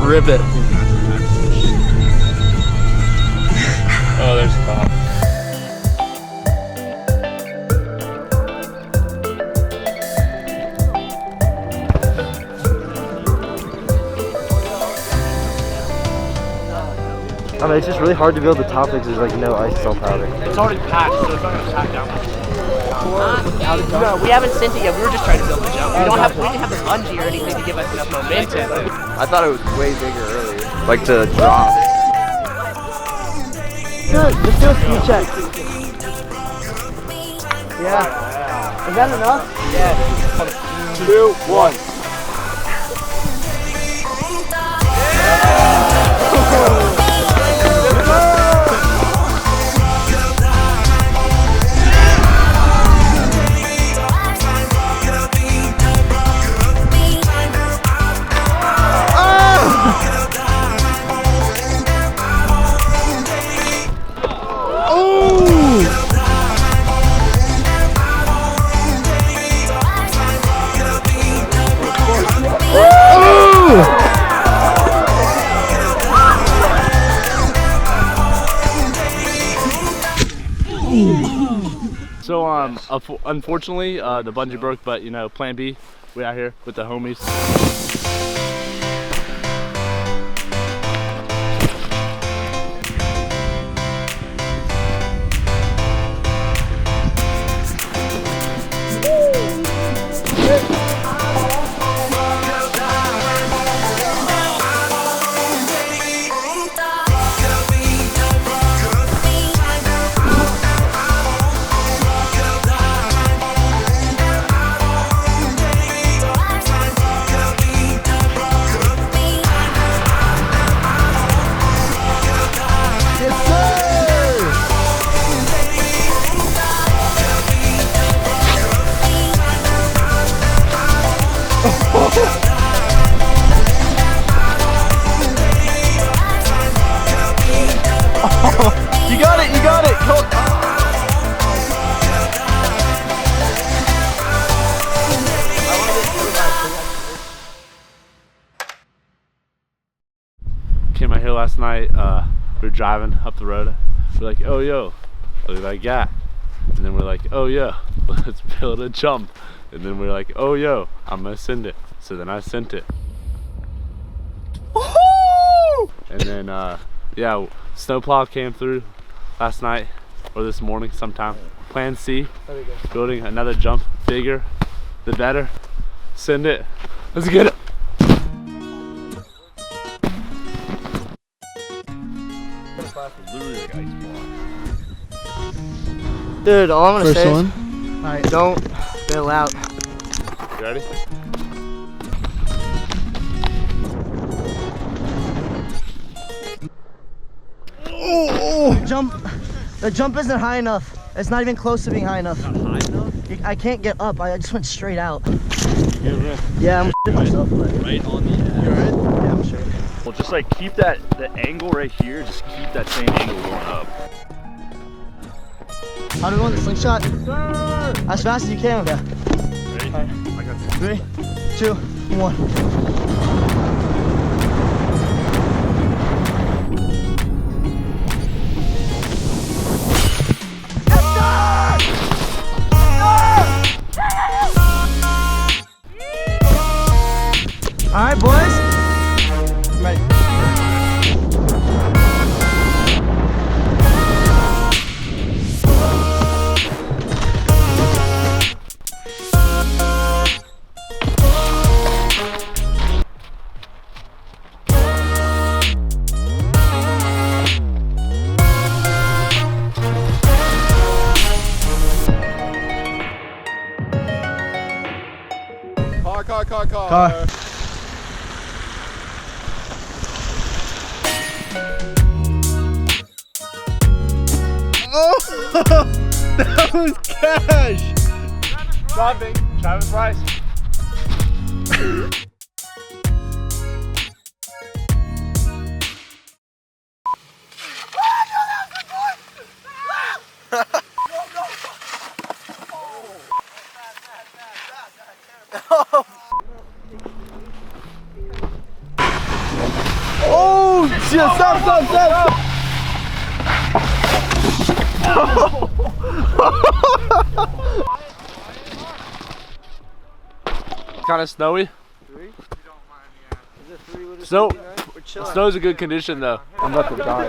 rip it. Oh, there's a cop. I mean, it's just really hard to build the top because there's like no ice salt powder. It's already packed, so it's not going to pack down. No, we haven't sent it yet. We were just trying to build the jump. We didn't have the bungee or anything to give us enough momentum. I thought it was way bigger earlier. Like to drop. Good, let's do a speed check. Yeah. Is that enough? Yeah. 2, 1. So unfortunately the bungee broke, but you know, plan B, we out here with the homies. You got it, you got it. Go. Came out here last night, we were driving up the road. We're like, oh yo, look at that gap. And then we're like, oh yo, let's build a jump. And then we're like, oh yo, I'm gonna send it. So then I sent it. Woohoo! And then yeah, snowplow came through last night or this morning sometime. Plan C, building another jump, bigger, the better. Send it. Let's get it. Dude, all I'm gonna say one. is, alright, don't bail out. You ready? Oh, the jump isn't high enough. It's not even close to being high enough. Not high enough? I can't get up. I just went straight out. Yeah, Yeah, I'm shitting myself. But Right on the edge. You alright? yeah, I'm sure. Well, just like keep the angle right here. Just keep that same angle going up. How do we want the slingshot? As fast as you can with that. Ready? Alright. I got you. 3, 2, 1. All right, boys. I'm ready. Car. Oh, that was cash. Dropping, Travis Rice. Oh, shit, stop. Kind of snowy. Snow. Snow's a good condition though. I'm about to die.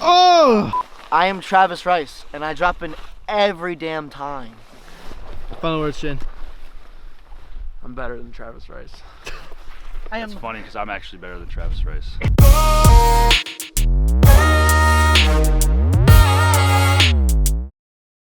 Oh! I am Travis Rice, and I drop in every damn time. Final words, Shane. I'm better than Travis Rice. It's funny because I'm actually better than Travis Rice.